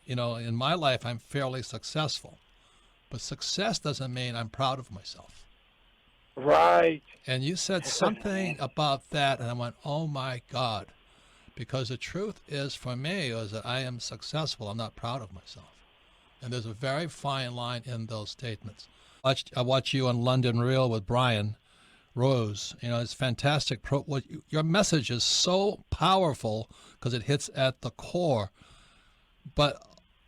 in my life, I'm fairly successful, but success doesn't mean I'm proud of myself. Right. And you said something about that, and I went, oh my God. Because the truth is, for me, is that I am successful. I'm not proud of myself. And there's a very fine line in those statements. I watched you on London Real with Brian Rose. It's fantastic. Your message is so powerful because it hits at the core. But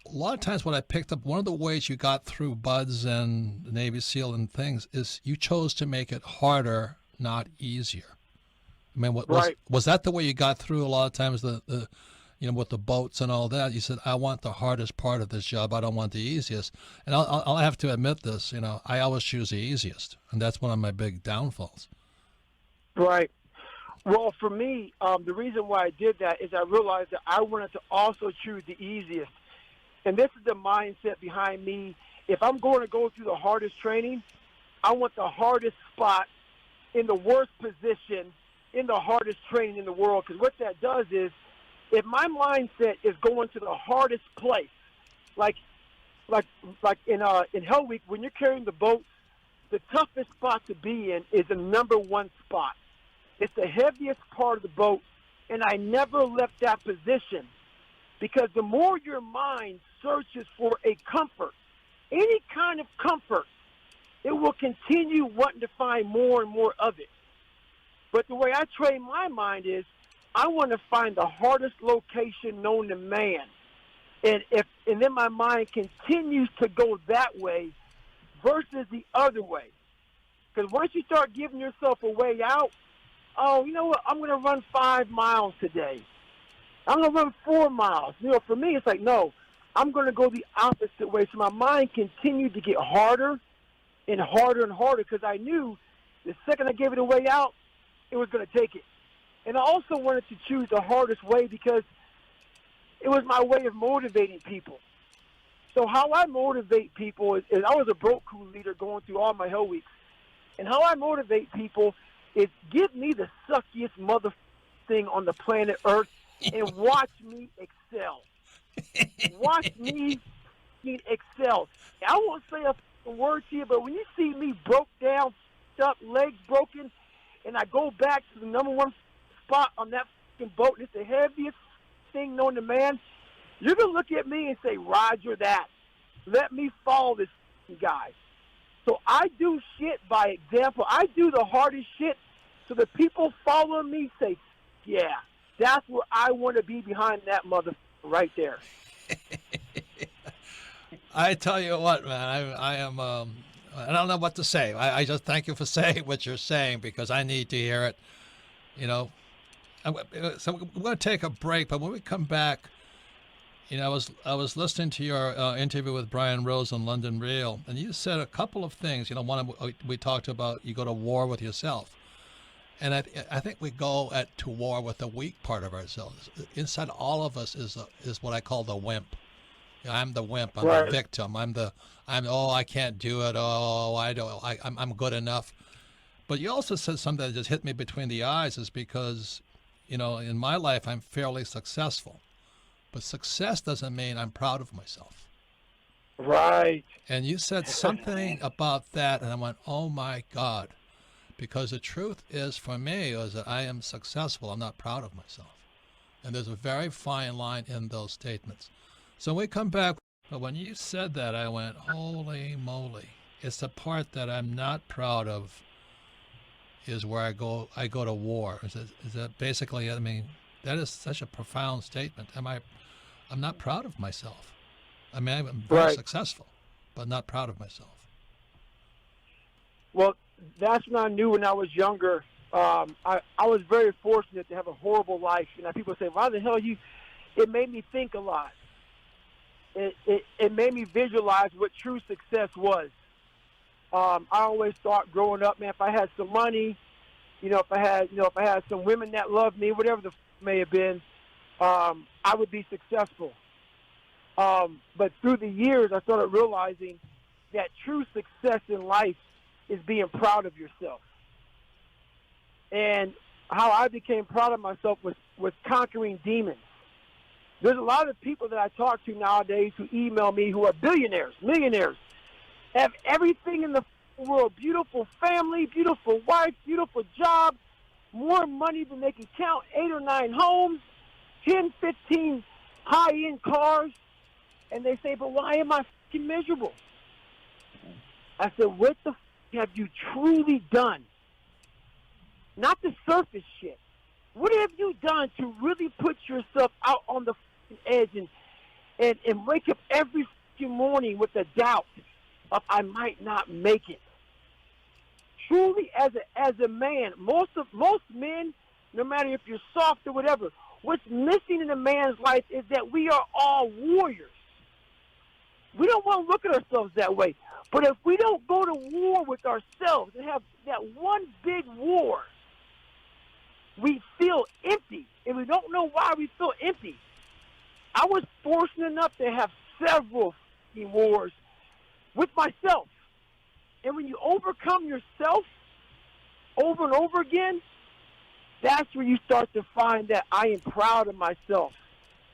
a lot of times what I picked up, one of the ways you got through Buds and the Navy SEAL and things is you chose to make it harder, not easier. I mean, Right. was that the way you got through a lot of times with the boats and all that? You said, I want the hardest part of this job. I don't want the easiest. And I'll have to admit this, I always choose the easiest. And that's one of my big downfalls. Right. Well, for me, the reason why I did that is I realized that I wanted to also choose the easiest. And this is the mindset behind me. If I'm going to go through the hardest training, I want the hardest spot in the worst position in the hardest training in the world. Because what that does is, if my mindset is going to the hardest place, like in Hell Week, when you're carrying the boats, the toughest spot to be in is the number one spot. It's the heaviest part of the boat, and I never left that position because the more your mind searches for a comfort, any kind of comfort, it will continue wanting to find more and more of it. But the way I train my mind is I want to find the hardest location known to man. And then my mind continues to go that way versus the other way. Because once you start giving yourself a way out, oh, you know what, I'm going to run 5 miles today. I'm going to run 4 miles. For me, it's like, no, I'm going to go the opposite way. So my mind continued to get harder and harder and harder because I knew the second I gave it a way out, it was going to take it. And I also wanted to choose the hardest way because it was my way of motivating people. So how I motivate people is I was a broke crew leader going through all my Hell Weeks. And how I motivate people is give me the suckiest mother thing on the planet Earth and watch me excel. Watch me excel. I won't say a word to you, but when you see me broke down, up, legs broken, and I go back to the number one spot on that boat, and it's the heaviest thing known to man, you're going to look at me and say, Roger that. Let me follow this guy. So I do shit by example. I do the hardest shit so the people following me say, yeah, that's where I want to be behind that mother right there. I tell you what, man, I am, I don't know what to say. I just thank you for saying what you're saying because I need to hear it. You know, so we're going to take a break, but when we come back, I was listening to your interview with Brian Rose on London Real, and you said a couple of things. One we talked about you go to war with yourself, and I think we go to war with the weak part of ourselves. Inside all of us is what I call the wimp. I'm the wimp. I'm the Right. victim. Oh, I can't do it. Oh, I don't. I'm good enough. But you also said something that just hit me between the eyes is because, in my life, I'm fairly successful. But success doesn't mean I'm proud of myself. Right. And you said something about that, and I went, oh my God. Because the truth is, for me, is that I am successful. I'm not proud of myself. And there's a very fine line in those statements. So we come back. But when you said that, I went, holy moly. It's the part that I'm not proud of is where I go to war. Is that basically, I mean, that is such a profound statement. I'm not proud of myself. I mean, I'm very Right. successful, but not proud of myself. Well, that's what I knew when I was younger. I was very fortunate to have a horrible life. People say, why the hell you... It made me think a lot. It made me visualize what true success was. I always thought growing up, man, if I had some money, if I had some women that loved me, whatever the may have been, I would be successful. But through the years, I started realizing that true success in life is being proud of yourself. And how I became proud of myself was conquering demons. There's a lot of people that I talk to nowadays who email me who are billionaires, millionaires, have everything in the world, beautiful family, beautiful wife, beautiful job, more money than they can count, 8 or 9 homes, 10, 15 high-end cars, and they say, but why am I fucking miserable? I said, what the have you truly done? Not the surface shit. What have you done to really put yourself out on the edge and wake up every morning with the doubt of I might not make it? Truly, as a man, most men, no matter if you're soft or whatever, what's missing in a man's life is that we are all warriors. We don't want to look at ourselves that way. But if we don't go to war with ourselves and have that one big war, we feel empty, and we don't know why we feel empty. I was fortunate enough to have several wars with myself. And when you overcome yourself over and over again, that's where you start to find that I am proud of myself.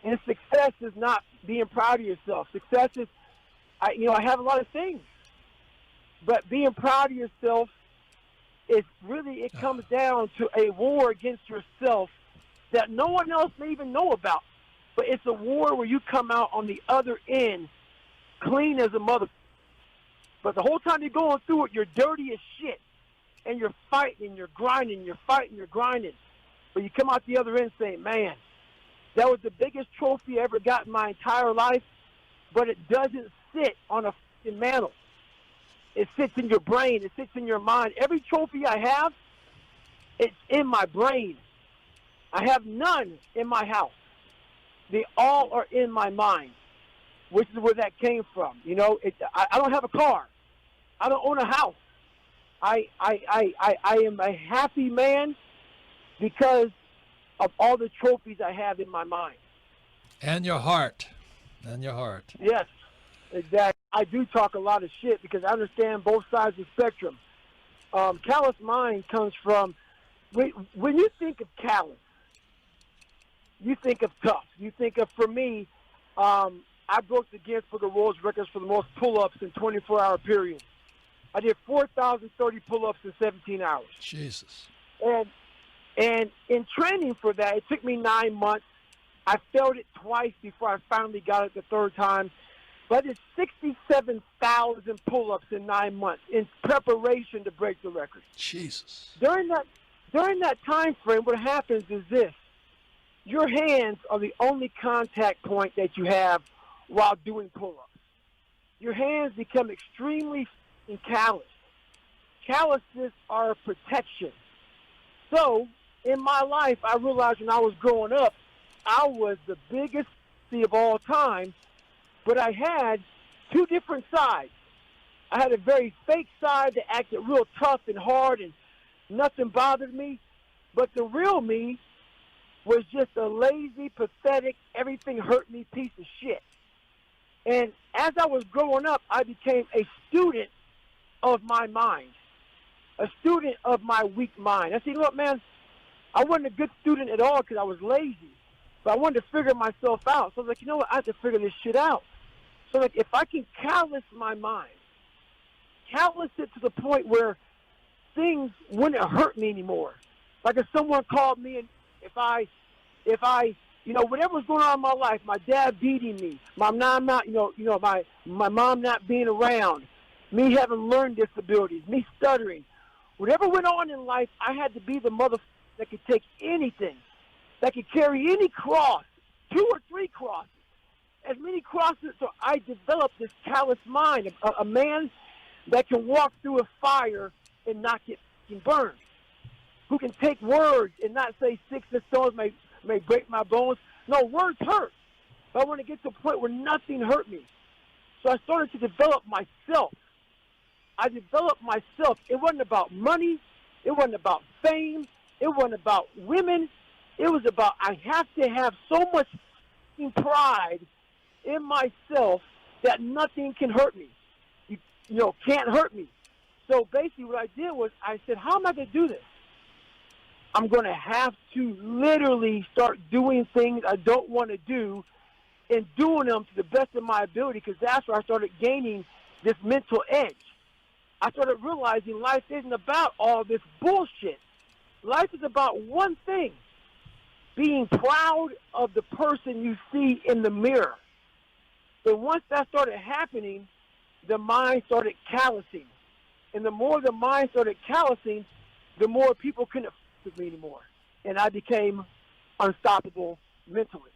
And success is not being proud of yourself. Success is, I have a lot of things. But being proud of yourself is really, it comes down to a war against yourself that no one else may even know about. But it's a war where you come out on the other end clean as a mother. But the whole time you're going through it, you're dirty as shit. And you're fighting, you're grinding, you're fighting, you're grinding. But you come out the other end saying, man, that was the biggest trophy I ever got in my entire life, but it doesn't sit on a fucking mantle. It sits in your brain. It sits in your mind. Every trophy I have, it's in my brain. I have none in my house. They all are in my mind, which is where that came from. I don't have a car. I don't own a house. I am a happy man because of all the trophies I have in my mind. And your heart. And your heart. Yes, exactly. I do talk a lot of shit because I understand both sides of the spectrum. Callous mind comes from, when you think of callous, you think of tough. You think of, for me, I broke the Guinness Book of World Records for the most pull-ups in 24-hour periods. I did 4,030 pull-ups in 17 hours. Jesus. And in training for that, it took me 9 months. I failed it twice before I finally got it the third time. But I did 67,000 pull-ups in 9 months in preparation to break the record. Jesus. During that time frame, what happens is this. Your hands are the only contact point that you have while doing pull-ups. Your hands become extremely callous. Calluses are a protection. So, in my life, I realized when I was growing up, I was the biggest of all time, but I had two different sides. I had a very fake side that acted real tough and hard and nothing bothered me, but the real me was just a lazy, pathetic, everything hurt me piece of shit. And as I was growing up, I became a student of my mind, a student of my weak mind. I said, you know what, man, I wasn't a good student at all because I was lazy, but I wanted to figure myself out. So I was like, you know what, I have to figure this shit out. So like, if I can callous my mind, callous it to the point where things wouldn't hurt me anymore. Like if someone called me and if I, whatever was going on in my life, my dad beating me, my mom not, my mom not being around, me having learning disabilities, me stuttering, whatever went on in life, I had to be the motherfucker that could take anything, that could carry any cross, 2 or 3 crosses, as many crosses. So I developed this callous mind, a man that can walk through a fire and not get burned, who can take words and not say 6 stones may break my bones. No, words hurt. But I want to get to a point where nothing hurt me. So I started to develop myself. I developed myself. It wasn't about money. It wasn't about fame. It wasn't about women. It was about I have to have so much pride in myself that nothing can hurt me. Can't hurt me. So basically what I did was I said, how am I going to do this? I'm going to have to literally start doing things I don't want to do and doing them to the best of my ability, because that's where I started gaining this mental edge. I started realizing life isn't about all this bullshit. Life is about one thing: being proud of the person you see in the mirror. And once that started happening, the mind started callousing. And the more the mind started callousing, the more people couldn't f with me anymore. And I became unstoppable mentally.